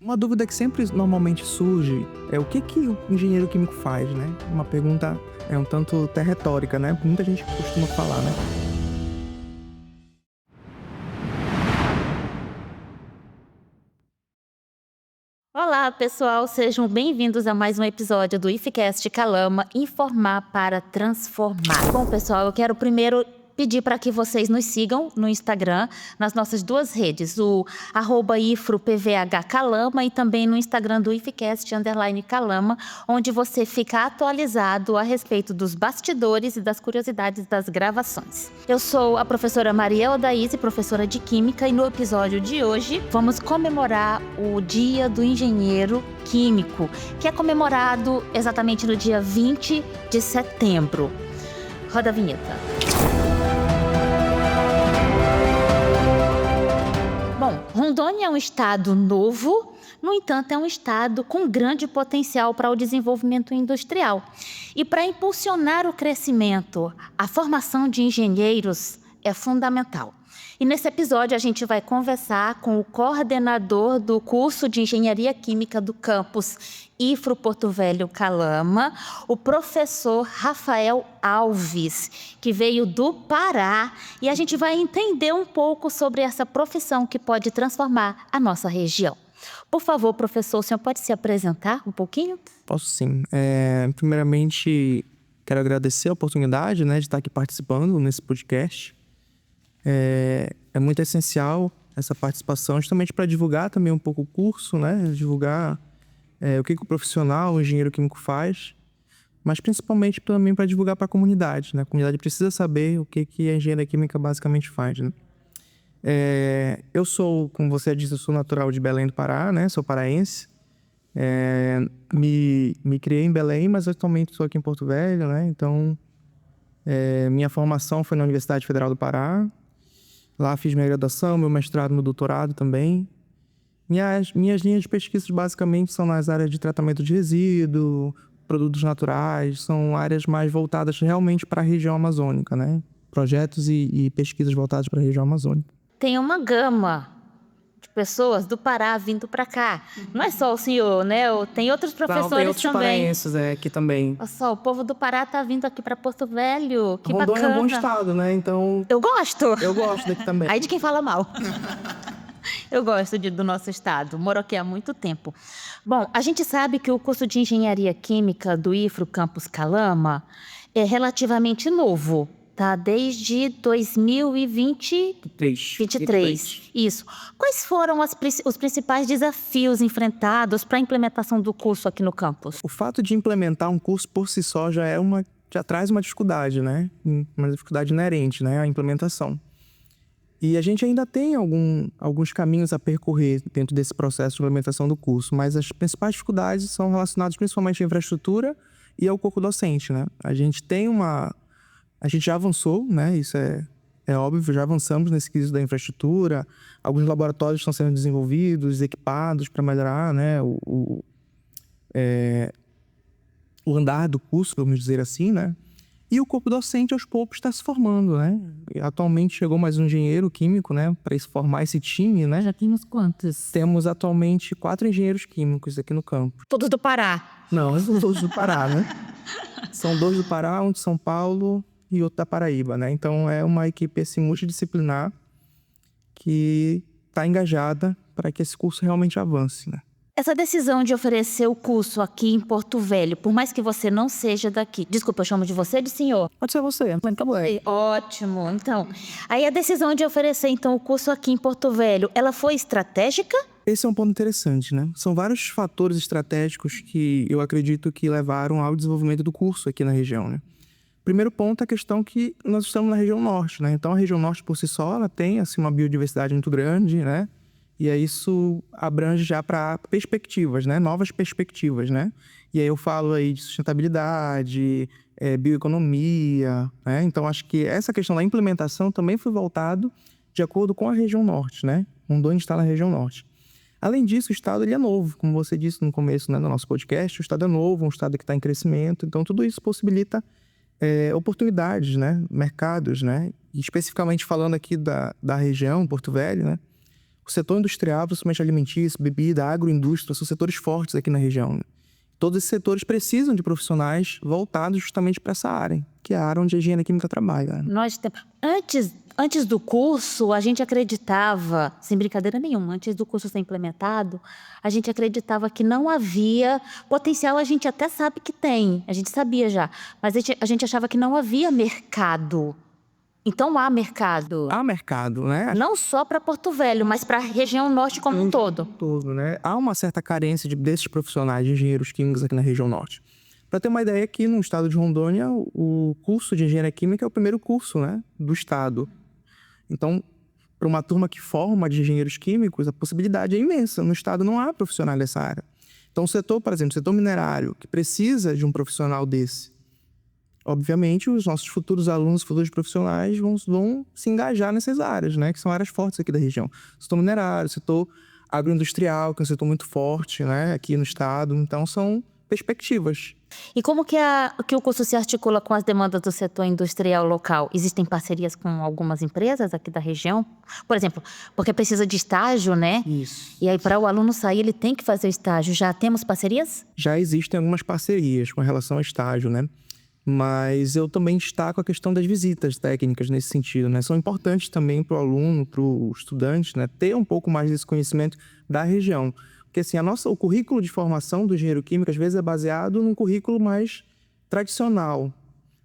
Uma dúvida que sempre normalmente surge é o que o engenheiro químico faz, né? Uma pergunta um tanto até retórica, né? Muita gente costuma falar, né? Olá, pessoal, sejam bem-vindos a mais um episódio do IFCast Calama, Informar para Transformar. Bom, pessoal, eu quero primeiro pedir para que vocês nos sigam no Instagram, nas nossas duas redes, o @ifropvhcalama e também no Instagram do IFCast_Calama, onde você fica atualizado a respeito dos bastidores e das curiosidades das gravações. Eu sou a professora Maria Odaíse, professora de Química, e no episódio de hoje vamos comemorar o Dia do Engenheiro Químico, que é comemorado exatamente no dia 20 de setembro. Roda a vinheta. Bom, Rondônia é um estado novo, no entanto, é um estado com grande potencial para o desenvolvimento industrial. E para impulsionar o crescimento, a formação de engenheiros é fundamental. E nesse episódio a gente vai conversar com o coordenador do curso de Engenharia Química do campus IFRO Porto Velho Calama, o professor Rafael Alves, que veio do Pará, e a gente vai entender um pouco sobre essa profissão que pode transformar a nossa região. Por favor, professor, o senhor pode se apresentar um pouquinho? Posso sim. Primeiramente, quero agradecer a oportunidade, né, de estar aqui participando nesse podcast. É muito essencial essa participação, justamente para divulgar também um pouco o curso, né? Divulgar o que o profissional, o engenheiro químico faz, mas principalmente também para divulgar para a comunidade, né? A comunidade precisa saber o que a engenharia química basicamente faz, né? Eu sou, como você disse, eu sou natural de Belém do Pará, né? Sou paraense. Me criei em Belém, mas atualmente estou aqui em Porto Velho, né? Então, minha formação foi na Universidade Federal do Pará. Lá fiz minha graduação, meu mestrado, meu doutorado também. Minhas linhas de pesquisa basicamente são nas áreas de tratamento de resíduo, produtos naturais, são áreas mais voltadas realmente para a região amazônica, né? Projetos e pesquisas voltadas para a região amazônica. Tem uma gama de pessoas do Pará vindo para cá. Não é só o senhor, né? Tem outros professores tem outros também. paraenses aqui também. Olha só, o povo do Pará tá vindo aqui para Porto Velho. Que Rondônia bacana. é um bom estado, né? Então, Eu gosto. eu gosto daqui também. Aí de quem fala mal. Eu gosto do nosso estado, moro aqui há muito tempo. Bom, a gente sabe que o curso de Engenharia Química do IFRO Campus Calama é relativamente novo, tá? Desde 2023. Isso. Quais foram os principais desafios enfrentados para a implementação do curso aqui no campus? O fato de implementar um curso por si só já traz uma dificuldade, né? Uma dificuldade inerente, né? A implementação. E a gente ainda tem alguns caminhos a percorrer dentro desse processo de implementação do curso, mas as principais dificuldades são relacionadas principalmente à infraestrutura e ao corpo docente, né? A gente já avançou, né? Isso é óbvio, já avançamos nesse quesito da infraestrutura. Alguns laboratórios estão sendo desenvolvidos, equipados para melhorar, né? O andar do curso, vamos dizer assim, né? E o corpo docente, aos poucos, está se formando, né? E atualmente chegou mais um engenheiro químico, né? Para formar esse time, né? Já temos quantos? Temos atualmente 4 engenheiros químicos aqui no campo. Todos do Pará. Não, são todos do Pará, né? São 2 do Pará, um de São Paulo e outro da Paraíba, né? Então, é uma equipe assim, multidisciplinar que está engajada para que esse curso realmente avance, né? Essa decisão de oferecer o curso aqui em Porto Velho, por mais que você não seja daqui... Desculpa, eu chamo de você de senhor. Pode ser você, acabou. Ótimo, então. Aí a decisão de oferecer, então, o curso aqui em Porto Velho, ela foi estratégica? Esse é um ponto interessante, né? São vários fatores estratégicos que eu acredito que levaram ao desenvolvimento do curso aqui na região, né? Primeiro ponto é a questão que nós estamos na região norte, né? Então, a região norte, por si só, ela tem assim, uma biodiversidade muito grande, né? E aí isso abrange já para perspectivas, né? Novas perspectivas, né? E aí eu falo aí de sustentabilidade, bioeconomia, né? Então, acho que essa questão da implementação também foi voltado de acordo com a região norte, né? Rondônia está na região norte. Além disso, o estado ele é novo, como você disse no começo, né, do nosso podcast, o estado é novo, um estado que está em crescimento, então tudo isso possibilita oportunidades, né? Mercados, né? E especificamente falando aqui da região, Porto Velho, né? O setor industrial, principalmente alimentício, bebida, agroindústria, são setores fortes aqui na região, né? Todos esses setores precisam de profissionais voltados justamente para essa área, que é a área onde a engenharia química trabalha. Antes do curso, a gente acreditava, sem brincadeira nenhuma, antes do curso ser implementado, a gente acreditava que não havia potencial. A gente até sabe que tem, a gente sabia já, mas a gente achava que não havia mercado. Então há mercado. Há mercado, né? Não só para Porto Velho, mas para a região norte como um todo. Né? Há uma certa carência desses profissionais de engenheiros químicos aqui na região norte. Para ter uma ideia, aqui no estado de Rondônia, o curso de engenharia química é o primeiro curso, né, do estado. Então, para uma turma que forma de engenheiros químicos, a possibilidade é imensa. No estado não há profissional dessa área. Então, o setor, por exemplo, o setor minerário, que precisa de um profissional desse, obviamente, os nossos futuros alunos, futuros profissionais vão se engajar nessas áreas, né? Que são áreas fortes aqui da região. O setor minerário, o setor agroindustrial, que é um setor muito forte, né? Aqui no estado. Então, são perspectivas. E como que o curso se articula com as demandas do setor industrial local? Existem parcerias com algumas empresas aqui da região? Por exemplo, porque precisa de estágio, né? Isso. E aí, para o aluno sair, ele tem que fazer o estágio. Já temos parcerias? Já existem algumas parcerias com relação ao estágio, né? Mas eu também destaco a questão das visitas técnicas nesse sentido, né? São importantes também para o aluno, para o estudante, né? Ter um pouco mais desse conhecimento da região. Porque assim, o currículo de formação do engenheiro químico às vezes é baseado num currículo mais tradicional.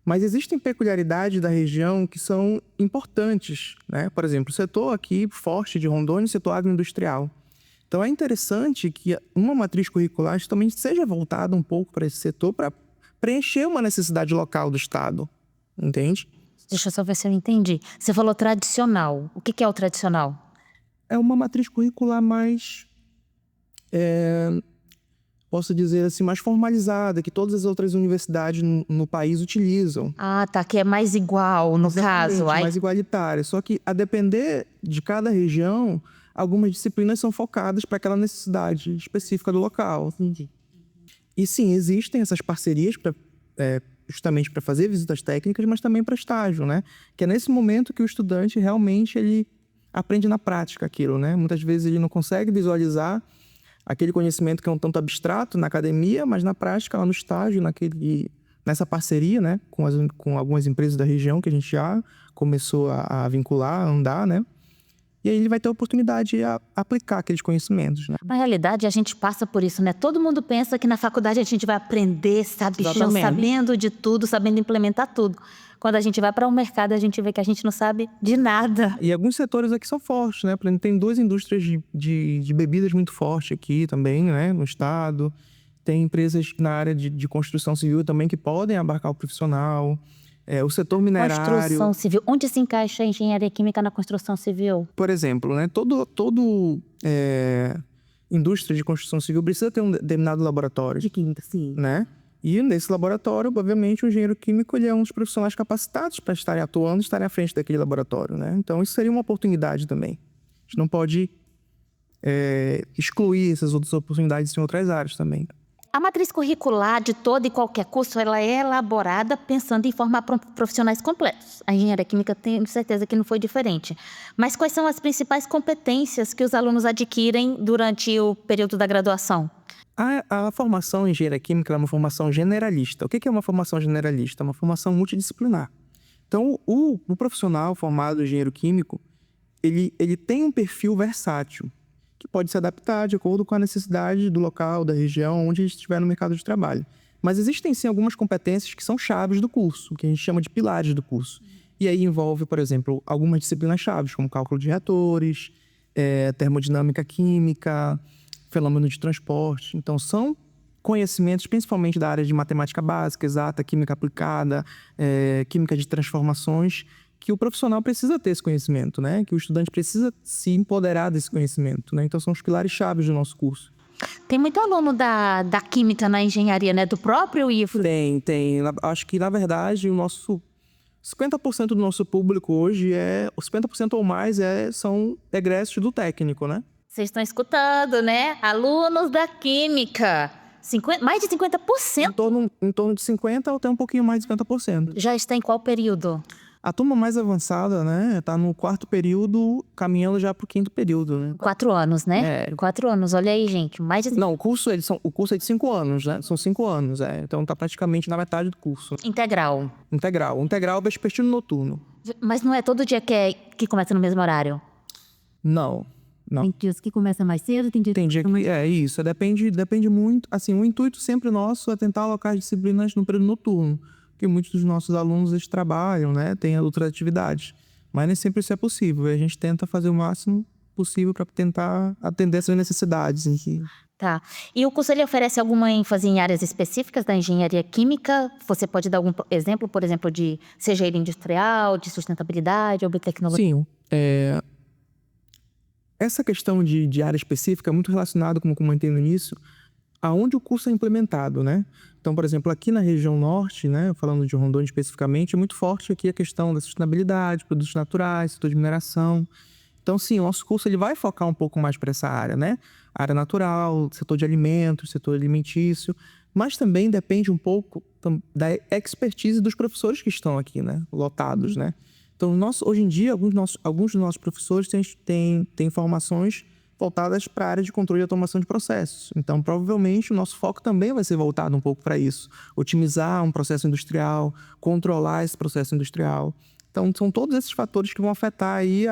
Mas existem peculiaridades da região que são importantes, né? Por exemplo, o setor aqui forte de Rondônia, o setor agroindustrial. Então é interessante que uma matriz curricular também seja voltada um pouco para esse setor, para preencher uma necessidade local do estado, entende? Deixa eu só ver se eu entendi. Você falou tradicional. O que é o tradicional? É uma matriz curricular mais, posso dizer assim, mais formalizada, que todas as outras universidades no país utilizam. Ah, tá, que é mais igual, no caso. Mais igualitária. Só que, a depender de cada região, algumas disciplinas são focadas para aquela necessidade específica do local. Entendi. E sim, existem essas parcerias justamente para fazer visitas técnicas, mas também para estágio, né? Que é nesse momento que o estudante realmente ele aprende na prática aquilo, né? Muitas vezes ele não consegue visualizar aquele conhecimento que é um tanto abstrato na academia, mas na prática, lá no estágio, nessa parceria, né? Com algumas empresas da região que a gente já começou a vincular, a andar, né? E aí ele vai ter a oportunidade de aplicar aqueles conhecimentos, né? Na realidade, a gente passa por isso, né? Todo mundo pensa que na faculdade a gente vai aprender, sabichão, sabendo de tudo, sabendo implementar tudo. Quando a gente vai para o mercado, a gente vê que a gente não sabe de nada. E alguns setores aqui são fortes, né? Por exemplo, tem duas indústrias de bebidas muito fortes aqui também, né? No estado. Tem empresas na área de construção civil também que podem abarcar o profissional. O setor minerário... Construção civil. Onde se encaixa a engenharia química na construção civil? Por exemplo, né, todo indústria de construção civil precisa ter um determinado laboratório. De química, sim. Né? E nesse laboratório, obviamente, o engenheiro químico ele é um dos profissionais capacitados para estarem atuando, estarem à frente daquele laboratório. Né? Então, isso seria uma oportunidade também. A gente não pode excluir essas outras oportunidades em outras áreas também. A matriz curricular de todo e qualquer curso, ela é elaborada pensando em formar profissionais completos. A engenharia química, tenho certeza que não foi diferente. Mas quais são as principais competências que os alunos adquirem durante o período da graduação? A formação em engenharia química é uma formação generalista. O que é uma formação generalista? É uma formação multidisciplinar. Então, o profissional formado em engenheiro químico, ele tem um perfil versátil, que pode se adaptar de acordo com a necessidade do local, da região, onde ele estiver no mercado de trabalho. Mas existem, sim, algumas competências que são chaves do curso, que a gente chama de pilares do curso. E aí envolve, por exemplo, algumas disciplinas chaves, como cálculo de reatores, termodinâmica química, fenômeno de transporte. Então, são conhecimentos, principalmente da área de matemática básica, exata, química aplicada, química de transformações, que o profissional precisa ter esse conhecimento, né? Que o estudante precisa se empoderar desse conhecimento, né? Então, são os pilares chaves do nosso curso. Tem muito aluno da química na engenharia, né? Do próprio IFRO. Tem. Acho que, na verdade, o nosso 50% do nosso público hoje 50% ou mais são egressos do técnico, né? Vocês estão escutando, né? Alunos da química. Mais de 50%? Em torno de 50% ou até um pouquinho mais de 50%. Já está em qual período? A turma mais avançada, né, tá no 4º período, caminhando já pro 5º período, né? 4 anos, né? 4 anos, olha aí, gente. Mais de... Não, o curso é de 5 anos, né? São 5 anos, Então tá praticamente na metade do curso. Integral. Integral vespertino noturno. Mas não é todo dia que começa no mesmo horário? Não. Tem dias que começa mais cedo, tem dias que mais... isso. Depende muito. Assim, o intuito sempre nosso é tentar alocar as disciplinas no período noturno. Porque muitos dos nossos alunos, eles trabalham, né? Tem outras atividades. Mas nem sempre isso é possível. A gente tenta fazer o máximo possível para tentar atender essas necessidades. Tá. E o curso, ele oferece alguma ênfase em áreas específicas da engenharia química? Você pode dar algum exemplo, por exemplo, de seja ele industrial, de sustentabilidade ou biotecnologia? Sim. Essa questão de área específica é muito relacionada, como eu comentei no início, aonde o curso é implementado, né? Então, por exemplo, aqui na região norte, né, falando de Rondônia especificamente, é muito forte aqui a questão da sustentabilidade, produtos naturais, setor de mineração. Então, sim, o nosso curso ele vai focar um pouco mais para essa área, né? Área natural, setor de alimentos, setor alimentício, mas também depende um pouco da expertise dos professores que estão aqui, né? Lotados, né? Então, hoje em dia, alguns dos nossos professores têm formações voltadas para a área de controle e automação de processos. Então, provavelmente, o nosso foco também vai ser voltado um pouco para isso. Otimizar um processo industrial, controlar esse processo industrial. Então, são todos esses fatores que vão afetar aí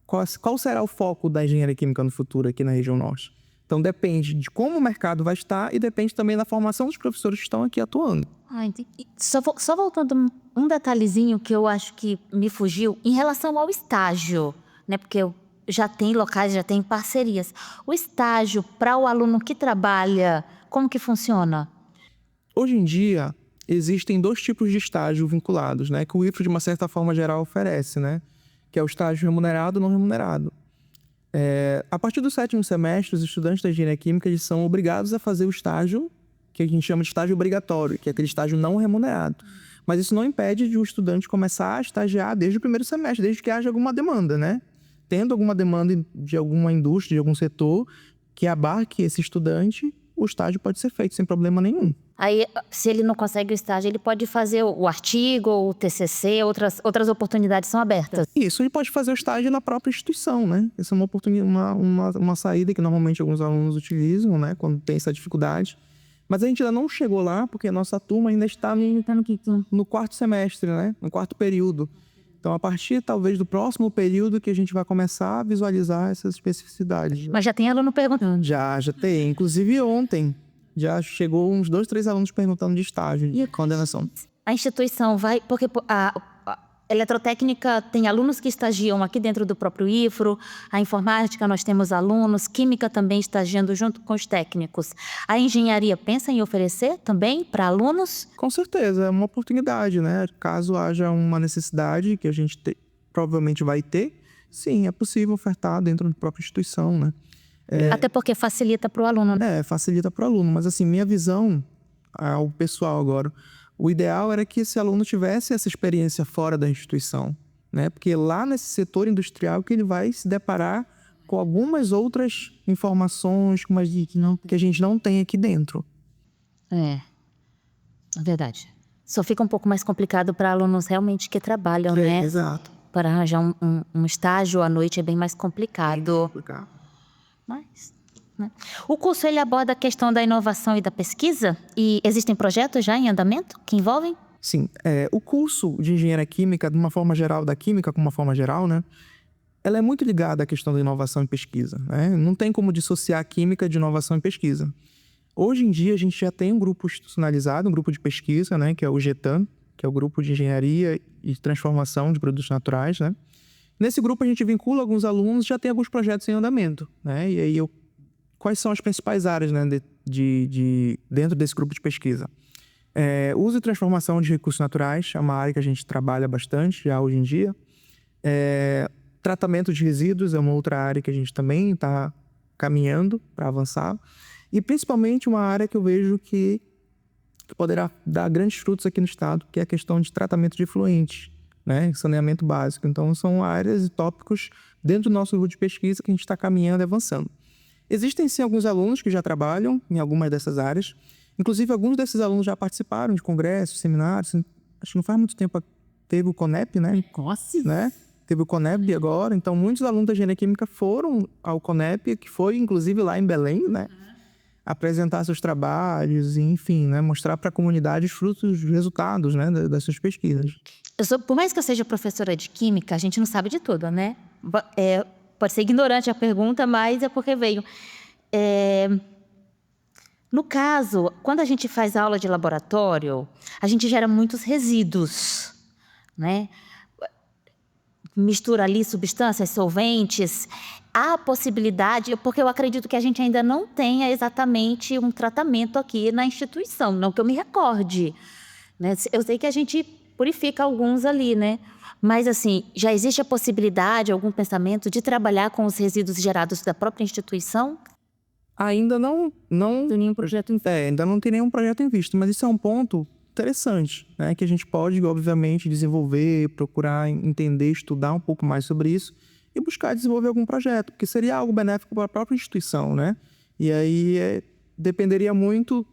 qual será o foco da engenharia química no futuro aqui na região norte. Então, depende de como o mercado vai estar e depende também da formação dos professores que estão aqui atuando. Entendi. Só voltando um detalhezinho que eu acho que me fugiu, em relação ao estágio, né? Porque já tem locais, já tem parcerias. O estágio para o aluno que trabalha, como que funciona? Hoje em dia, existem 2 tipos de estágio vinculados, né? Que o IFRO, de uma certa forma geral, oferece, né? Que é o estágio remunerado e não remunerado. A partir do 7º semestre, os estudantes da engenharia química eles são obrigados a fazer o estágio que a gente chama de estágio obrigatório, que é aquele estágio não remunerado. Mas isso não impede de o estudante começar a estagiar desde o 1º semestre, desde que haja alguma demanda, né? Tendo alguma demanda de alguma indústria, de algum setor que abarque esse estudante, o estágio pode ser feito sem problema nenhum. Aí, se ele não consegue o estágio, ele pode fazer o artigo, o TCC, outras oportunidades são abertas. Isso, ele pode fazer o estágio na própria instituição, né? Essa é uma oportunidade, uma saída que normalmente alguns alunos utilizam, né? Quando tem essa dificuldade. Mas a gente ainda não chegou lá, porque a nossa turma ainda está no 4º semestre, né? No 4º período. Então, a partir, talvez, do próximo período que a gente vai começar a visualizar essas especificidades. Mas já tem aluno perguntando. Já tem. Inclusive, ontem, já chegou uns 2, 3 alunos perguntando de estágio e condenação. A instituição vai... Porque a eletrotécnica tem alunos que estagiam aqui dentro do próprio IFRO, a informática nós temos alunos, química também estagiando junto com os técnicos. A engenharia pensa em oferecer também para alunos? Com certeza, é uma oportunidade, né? Caso haja uma necessidade que a gente provavelmente vai ter, sim, é possível ofertar dentro da própria instituição, né? Até porque facilita para o aluno. Facilita para o aluno, mas assim, minha visão ao pessoal agora, o ideal era que esse aluno tivesse essa experiência fora da instituição, né? Porque lá nesse setor industrial que ele vai se deparar com algumas outras informações que a gente não tem aqui dentro. É verdade. Só fica um pouco mais complicado para alunos realmente que trabalham, né? Exato. Para arranjar um estágio à noite é bem mais complicado. Mas... né? O curso ele aborda a questão da inovação e da pesquisa? E existem projetos já em andamento que envolvem? Sim. O curso de engenharia química, de uma forma geral, da química como uma forma geral, né? Ela é muito ligada à questão da inovação e pesquisa, né? Não tem como dissociar a química de inovação e pesquisa. Hoje em dia, a gente já tem um grupo institucionalizado, um grupo de pesquisa, né? Que é o GETAN, que é o Grupo de Engenharia e Transformação de Produtos Naturais, né? Nesse grupo, a gente vincula alguns alunos, já tem alguns projetos em andamento, né? E aí, quais são as principais áreas, né, dentro desse grupo de pesquisa? Uso e transformação de recursos naturais é uma área que a gente trabalha bastante já hoje em dia. Tratamento de resíduos é uma outra área que a gente também está caminhando para avançar. E principalmente uma área que eu vejo que poderá dar grandes frutos aqui no estado, que é a questão de tratamento de efluentes, né, saneamento básico. Então, são áreas e tópicos dentro do nosso grupo de pesquisa que a gente está caminhando e avançando. Existem, sim, alguns alunos que já trabalham em algumas dessas áreas. Inclusive, alguns desses alunos já participaram de congressos, seminários. Acho que não faz muito tempo teve o CONEP, né? né? Teve o CONEP agora, então muitos alunos da engenharia química foram ao CONEP, que foi inclusive lá em Belém, né? Apresentar seus trabalhos, enfim, né? Mostrar para a comunidade os frutos, os resultados, né? Das suas pesquisas. Por mais que eu seja professora de química, a gente não sabe de tudo, né? Pode ser ignorante a pergunta, mas é porque veio. No caso, quando a gente faz aula de laboratório, a gente gera muitos resíduos, né? Mistura ali substâncias, solventes. Há a possibilidade, porque eu acredito que a gente ainda não tenha exatamente um tratamento aqui na instituição, não que eu me recorde, né? Eu sei que a gente purifica alguns ali, né? Mas, assim, já existe a possibilidade, algum pensamento de trabalhar com os resíduos gerados da própria instituição? Ainda não tem nenhum projeto ainda não tem nenhum projeto em vista, mas isso é um ponto interessante, né? Que a gente pode, obviamente, desenvolver, procurar entender, estudar um pouco mais sobre isso e buscar desenvolver algum projeto, porque seria algo benéfico para a própria instituição, né? E aí dependeria muito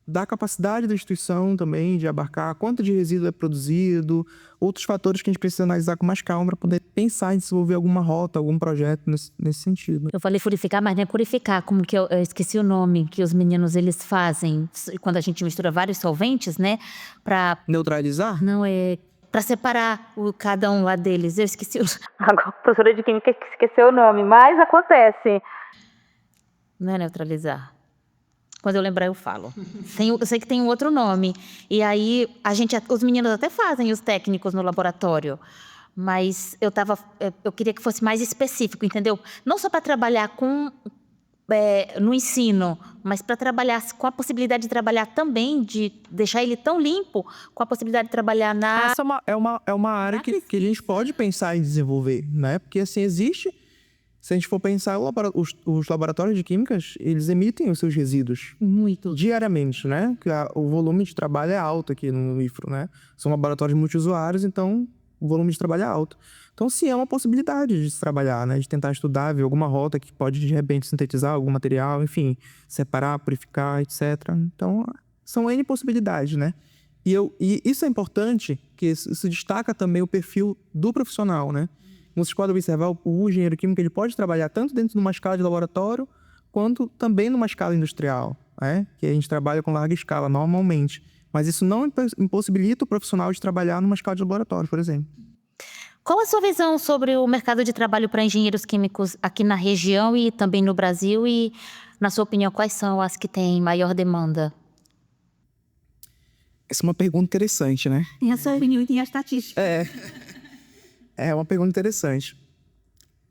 da capacidade da instituição também de abarcar quanto de resíduo é produzido, outros fatores que a gente precisa analisar com mais calma para poder pensar em desenvolver alguma rota, algum projeto nesse sentido. Eu falei purificar, mas não é purificar, como que eu esqueci o nome que os meninos eles fazem quando a gente mistura vários solventes, né? Para neutralizar? Não, para separar cada um lá deles. Eu esqueci agora a professora de química esqueceu o nome, mas acontece. Não é neutralizar. Quando eu lembrar, eu falo. Eu sei que tem um outro nome. E aí, os meninos até fazem, os técnicos no laboratório. Mas eu queria que fosse mais específico, entendeu? Não só para trabalhar no ensino, mas para trabalhar com a possibilidade de trabalhar também, de deixar ele tão limpo, com a possibilidade de trabalhar na... Essa é uma área que a gente pode pensar em desenvolver, né? Porque, assim, existe... Se a gente for pensar, os laboratórios de químicas, eles emitem os seus resíduos. Muito. Diariamente, né? O volume de trabalho é alto aqui no IFRO, né? São laboratórios multiusuários, então o volume de trabalho é alto. Então, sim, é uma possibilidade de se trabalhar, né? De tentar estudar, ver alguma rota que pode, de repente, sintetizar algum material, enfim, separar, purificar, etc. Então, são N possibilidades, né? E isso é importante, que isso destaca também o perfil do profissional, né? Como vocês podem observar, o engenheiro químico ele pode trabalhar tanto dentro de uma escala de laboratório, quanto também numa escala industrial, né? Que a gente trabalha com larga escala, normalmente. Mas isso não impossibilita o profissional de trabalhar numa escala de laboratório, por exemplo. Qual a sua visão sobre o mercado de trabalho para engenheiros químicos aqui na região e também no Brasil? E, na sua opinião, quais são as que têm maior demanda? Essa é uma pergunta interessante, né? Tem a sua opinião e tem a estatística. É uma pergunta interessante.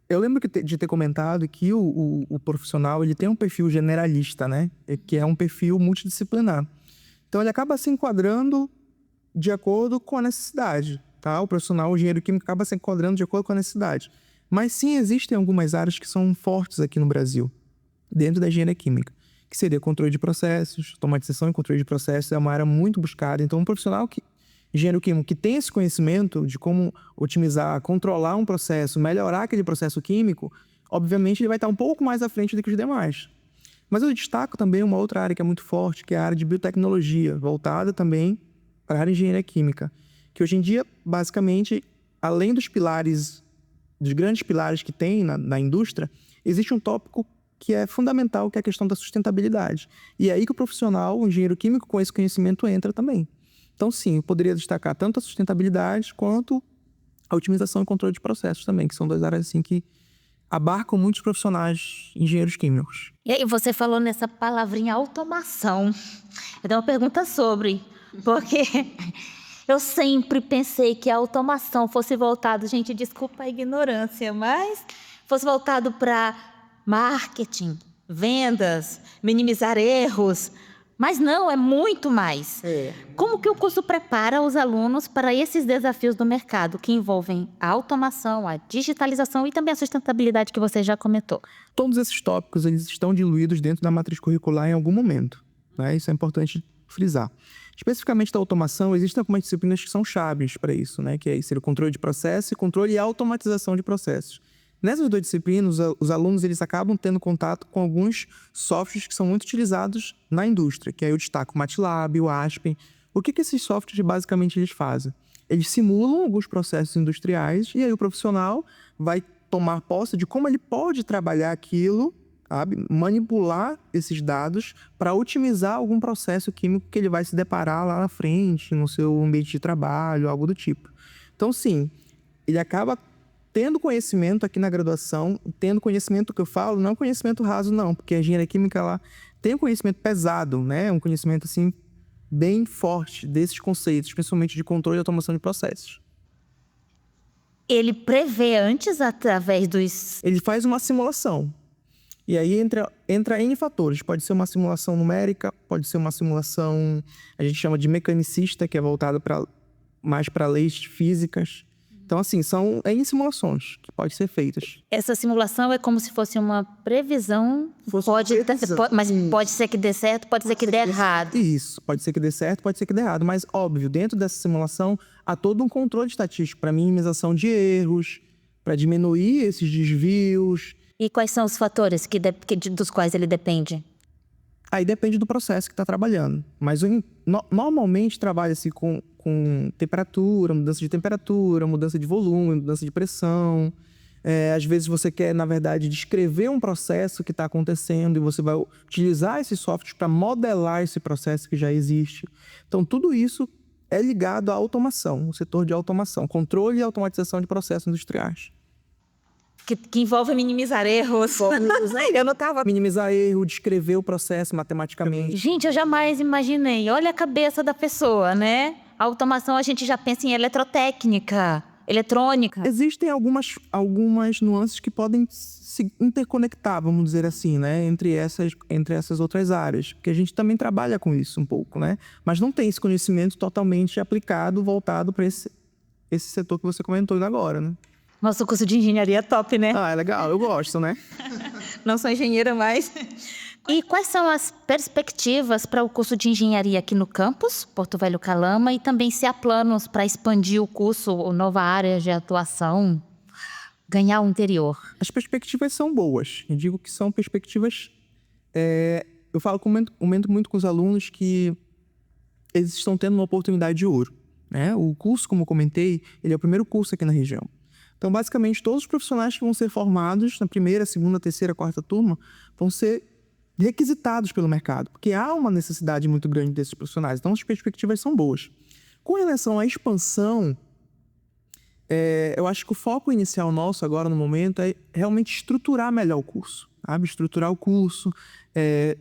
Eu lembro de ter comentado que o profissional ele tem um perfil generalista, né? Que é um perfil multidisciplinar. Então, ele acaba se enquadrando de acordo com a necessidade, tá? O profissional, o engenheiro químico, acaba se enquadrando de acordo com a necessidade. Mas, sim, existem algumas áreas que são fortes aqui no Brasil, dentro da engenharia química, que seria controle de processos, automatização e controle de processos, é uma área muito buscada. Então, um profissional engenheiro químico que tem esse conhecimento de como otimizar, controlar um processo, melhorar aquele processo químico, obviamente ele vai estar um pouco mais à frente do que os demais. Mas eu destaco também uma outra área que é muito forte, que é a área de biotecnologia, voltada também para a área de engenharia química, que hoje em dia, basicamente, além dos grandes pilares que tem na indústria, existe um tópico que é fundamental, que é a questão da sustentabilidade. E é aí que o profissional, o engenheiro químico, com esse conhecimento entra também. Então, sim, eu poderia destacar tanto a sustentabilidade quanto a otimização e controle de processos também, que são duas áreas assim, que abarcam muitos profissionais engenheiros químicos. E aí, você falou nessa palavrinha automação. Eu tenho uma pergunta sobre, porque eu sempre pensei que a automação fosse voltado, gente, desculpa a ignorância, mas fosse voltado para marketing, vendas, minimizar erros. Mas não, é muito mais. Como que o curso prepara os alunos para esses desafios do mercado, que envolvem a automação, a digitalização e também a sustentabilidade que você já comentou? Todos esses tópicos eles estão diluídos dentro da matriz curricular em algum momento, né? Isso é importante frisar. Especificamente da automação, existem algumas disciplinas que são chaves para isso, né? Que seria o controle de processo e controle e automatização de processos. Nessas duas disciplinas, os alunos eles acabam tendo contato com alguns softwares que são muito utilizados na indústria, que aí eu destaco o MATLAB, o Aspen. O que esses softwares basicamente eles fazem? Eles simulam alguns processos industriais e aí o profissional vai tomar posse de como ele pode trabalhar aquilo, sabe? Manipular esses dados para otimizar algum processo químico que ele vai se deparar lá na frente, no seu ambiente de trabalho, algo do tipo. Então, sim, ele acaba tendo conhecimento aqui na graduação, tendo conhecimento que eu falo, não é um conhecimento raso, não, porque a engenharia química ela tem um conhecimento pesado, né? Um conhecimento, assim, bem forte desses conceitos, principalmente de controle e automação de processos. Ele prevê antes através dos... Ele faz uma simulação. E aí entra N fatores. Pode ser uma simulação numérica, pode ser uma simulação, a gente chama de mecanicista, que é voltada mais para leis físicas. Então, assim, são N simulações que podem ser feitas. Essa simulação é como se fosse uma previsão, mas pode ser que dê certo, pode ser que dê errado. Isso, pode ser que dê certo, pode ser que dê errado. Mas, óbvio, dentro dessa simulação, há todo um controle estatístico para minimização de erros, para diminuir esses desvios. E quais são os fatores dos quais ele depende? Aí depende do processo que está trabalhando. Mas normalmente trabalha-se com temperatura, mudança de temperatura, mudança de volume, mudança de pressão. Às vezes você quer, na verdade, descrever um processo que está acontecendo e você vai utilizar esses softwares para modelar esse processo que já existe. Então, tudo isso é ligado à automação, o setor de automação, controle e automatização de processos industriais. Que envolve minimizar erros. Eu não estava... Minimizar erro, descrever o processo matematicamente. Gente, eu jamais imaginei. Olha a cabeça da pessoa, né? A automação, a gente já pensa em eletrotécnica, eletrônica. Existem algumas nuances que podem se interconectar, vamos dizer assim, né? Entre essas outras áreas. Porque a gente também trabalha com isso um pouco, né? Mas não tem esse conhecimento totalmente aplicado, voltado para esse setor que você comentou agora, né? Nosso curso de engenharia é top, né? Ah, é legal. Eu gosto, né? Não sou engenheira, mas... E quais são as perspectivas para o curso de engenharia aqui no campus, Porto Velho Calama, e também se há planos para expandir o curso, ou nova área de atuação, ganhar o interior? As perspectivas são boas. Eu digo que são perspectivas... eu comento muito com os alunos que eles estão tendo uma oportunidade de ouro, né? O curso, como eu comentei, ele é o primeiro curso aqui na região. Então, basicamente, todos os profissionais que vão ser formados na primeira, segunda, terceira, quarta turma vão ser requisitados pelo mercado, porque há uma necessidade muito grande desses profissionais. Então, as perspectivas são boas. Com relação à expansão, eu acho que o foco inicial nosso agora, no momento, é realmente estruturar melhor o curso, sabe? Estruturar o curso,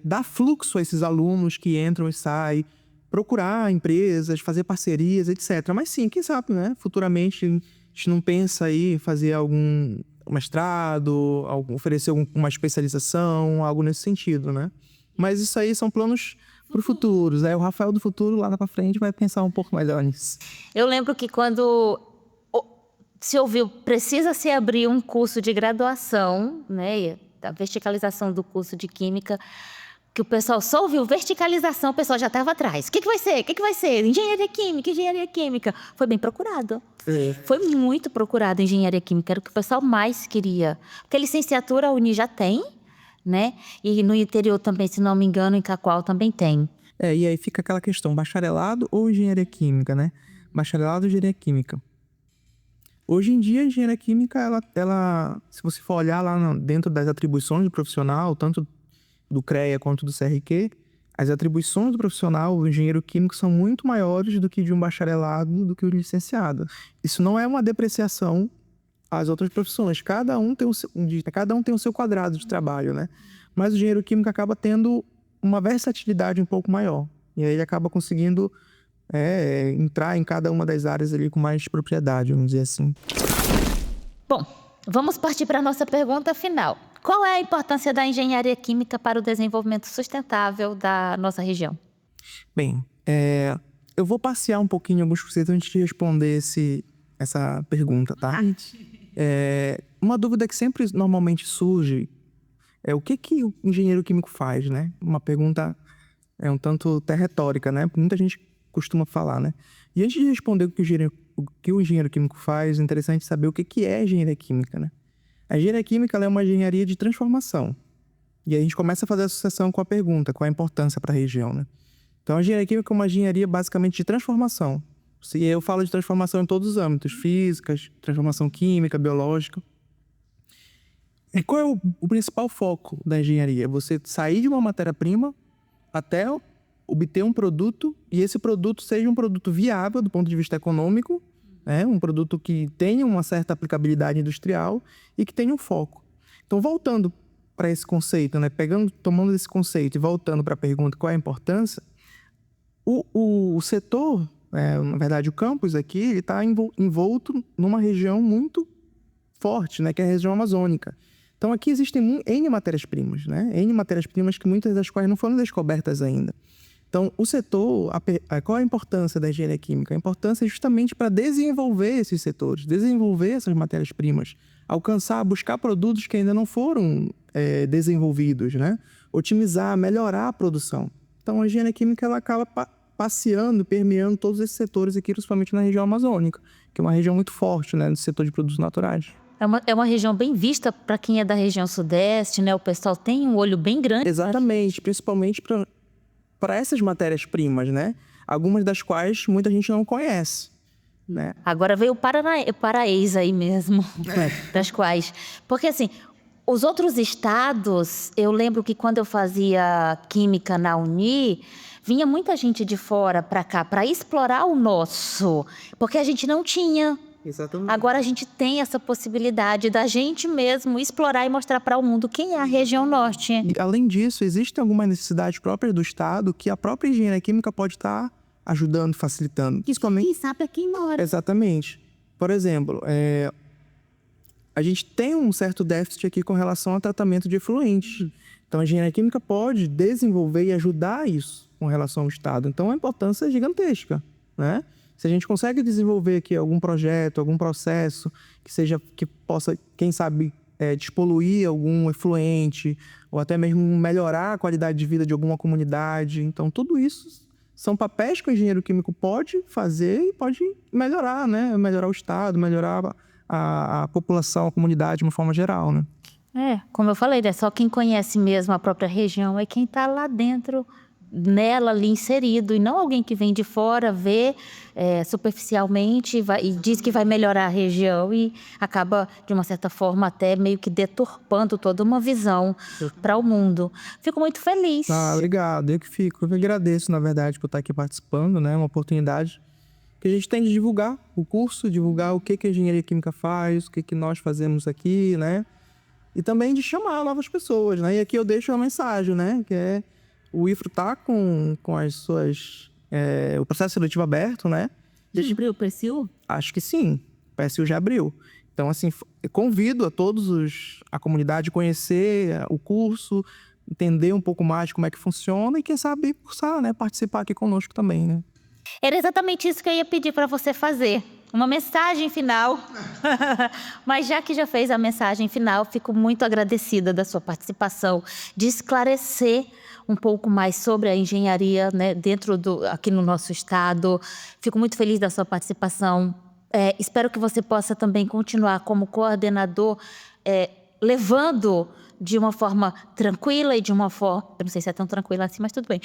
dar fluxo a esses alunos que entram e saem, procurar empresas, fazer parcerias, etc. Mas sim, quem sabe, né? Futuramente... A gente não pensa aí em fazer algum mestrado, oferecer uma especialização, algo nesse sentido, né? Mas isso aí são planos para o futuro. O Rafael do futuro, lá para frente, vai pensar um pouco melhor nisso. Eu lembro que quando se ouviu, precisa se abrir um curso de graduação, né? A verticalização do curso de Química, que o pessoal só ouviu verticalização, o pessoal já estava atrás. O que vai ser? O que vai ser? Engenharia Química. Foi bem procurado. Foi muito procurado engenharia química, era o que o pessoal mais queria. Porque a licenciatura a Uni já tem, né? E no interior também, se não me engano, em Cacoal também tem. E aí fica aquela questão, bacharelado ou engenharia química, né? Bacharelado ou engenharia química. Hoje em dia, a engenharia química, ela se você for olhar lá dentro das atribuições do profissional, tanto do CREA quanto do CRQ, as atribuições do profissional, o engenheiro químico, são muito maiores do que de um bacharelado, do que o licenciado. Isso não é uma depreciação às outras profissões. Cada um tem o seu quadrado de trabalho, né? Mas o engenheiro químico acaba tendo uma versatilidade um pouco maior. E aí ele acaba conseguindo entrar em cada uma das áreas ali com mais propriedade, vamos dizer assim. Bom, vamos partir para a nossa pergunta final. Qual é a importância da engenharia química para o desenvolvimento sustentável da nossa região? Bem, eu vou passear um pouquinho alguns conceitos antes de responder essa pergunta, tá? Uma dúvida que sempre normalmente surge é o que o engenheiro químico faz, né? Uma pergunta um tanto até retórica, né? Muita gente costuma falar, né? E antes de responder o que o engenheiro químico faz, é interessante saber o que é engenharia química, né? A engenharia química ela é uma engenharia de transformação. E aí a gente começa a fazer a associação com a pergunta, qual a importância para a região, né? Então, a engenharia química é uma engenharia basicamente de transformação. Se eu falo de transformação em todos os âmbitos, físicas, transformação química, biológica. E qual é o principal foco da engenharia? Você sair de uma matéria-prima até obter um produto, e esse produto seja um produto viável do ponto de vista econômico, né? Um produto que tenha uma certa aplicabilidade industrial e que tenha um foco. Então, voltando para esse conceito, né? Tomando esse conceito e voltando para a pergunta qual é a importância, o setor, na verdade o campus aqui, ele está envolto numa região muito forte, né? Que é a região amazônica. Então, aqui existem N matérias-primas, né? N matérias-primas que muitas das quais não foram descobertas ainda. Então, o setor, qual é a importância da engenharia química? A importância é justamente para desenvolver esses setores, desenvolver essas matérias-primas, buscar produtos que ainda não foram desenvolvidos, né? Otimizar, melhorar a produção. Então, a engenharia química ela acaba passeando, permeando todos esses setores aqui, principalmente na região amazônica, que é uma região muito forte, né, no setor de produtos naturais. É uma região bem vista para quem é da região sudeste, né? O pessoal tem um olho bem grande. Exatamente, principalmente para essas matérias-primas, né? Algumas das quais muita gente não conhece, né? Agora veio o paraíso aí mesmo, das quais. Porque assim, os outros estados, eu lembro que quando eu fazia química na Uni, vinha muita gente de fora para cá para explorar o nosso, porque a gente não tinha. Exatamente. Agora a gente tem essa possibilidade da gente mesmo explorar e mostrar para o mundo quem é a região norte. E, além disso, existem algumas necessidades próprias do Estado que a própria engenharia química pode estar ajudando, facilitando. Quem sabe é quem mora. Exatamente. Por exemplo, a gente tem um certo déficit aqui com relação ao tratamento de efluentes. Então, a engenharia química pode desenvolver e ajudar isso com relação ao Estado. Então, a importância é gigantesca, né? Se a gente consegue desenvolver aqui algum projeto, algum processo que possa, quem sabe, despoluir algum efluente ou até mesmo melhorar a qualidade de vida de alguma comunidade. Então, tudo isso são papéis que o engenheiro químico pode fazer e pode melhorar, né? Melhorar o Estado, melhorar a população, a comunidade de uma forma geral, né? Como eu falei, só quem conhece mesmo a própria região é quem está lá dentro, nela ali inserido, e não alguém que vem de fora, vê superficialmente e diz que vai melhorar a região e acaba, de uma certa forma, até meio que deturpando toda uma visão para o mundo. Fico muito feliz. Obrigado, eu agradeço, na verdade, por estar aqui participando, né? Uma oportunidade que a gente tem de divulgar o curso, divulgar o que a engenharia química faz, o que nós fazemos aqui, né? E também de chamar novas pessoas, né? E aqui eu deixo uma mensagem, né? Que é o IFRO está com as suas... o processo seletivo aberto, né? Já abriu o perfil? Acho que sim. O PSU já abriu. Então, assim, convido a a comunidade a conhecer o curso, entender um pouco mais como é que funciona e, quem sabe, cursar, né? Participar aqui conosco também, né? Era exatamente isso que eu ia pedir para você fazer. Uma mensagem final. Mas já que já fez a mensagem final, fico muito agradecida da sua participação, de esclarecer um pouco mais sobre a engenharia, né, aqui no nosso estado. Fico muito feliz da sua participação. Espero que você possa também continuar como coordenador, levando de uma forma tranquila e de uma forma... Eu não sei se é tão tranquila assim, mas tudo bem.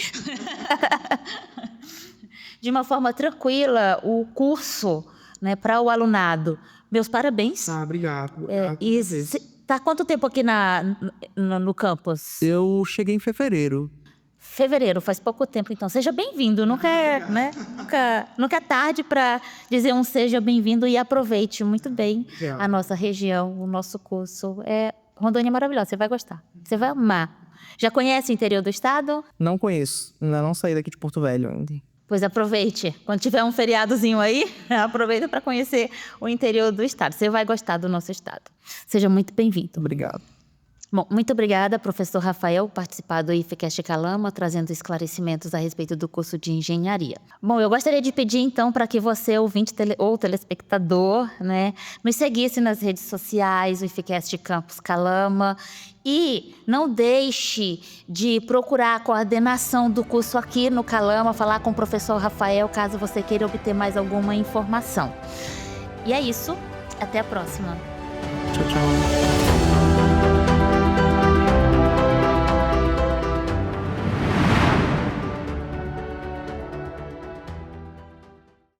De uma forma tranquila o curso, né, para o alunado. Meus parabéns. Obrigado. E está há quanto tempo aqui no campus? Eu cheguei em fevereiro. Fevereiro, faz pouco tempo, então. Seja bem-vindo. Nunca é tarde para dizer um seja bem-vindo e aproveite muito bem a nossa região, o nosso curso. Rondônia é maravilhosa, você vai gostar. Você vai amar. Já conhece o interior do estado? Não conheço. Ainda não saí daqui de Porto Velho ainda. Pois aproveite. Quando tiver um feriadozinho aí, aproveita para conhecer o interior do estado. Você vai gostar do nosso estado. Seja muito bem-vindo. Obrigado. Bom, muito obrigada, professor Rafael, por participar do IFCast Calama, trazendo esclarecimentos a respeito do curso de engenharia. Bom, eu gostaria de pedir, então, para que você, ouvinte ou telespectador, né, nos seguisse nas redes sociais, o IFCast Campus Calama, e não deixe de procurar a coordenação do curso aqui no Calama, falar com o professor Rafael, caso você queira obter mais alguma informação. E é isso, até a próxima. Tchau, tchau.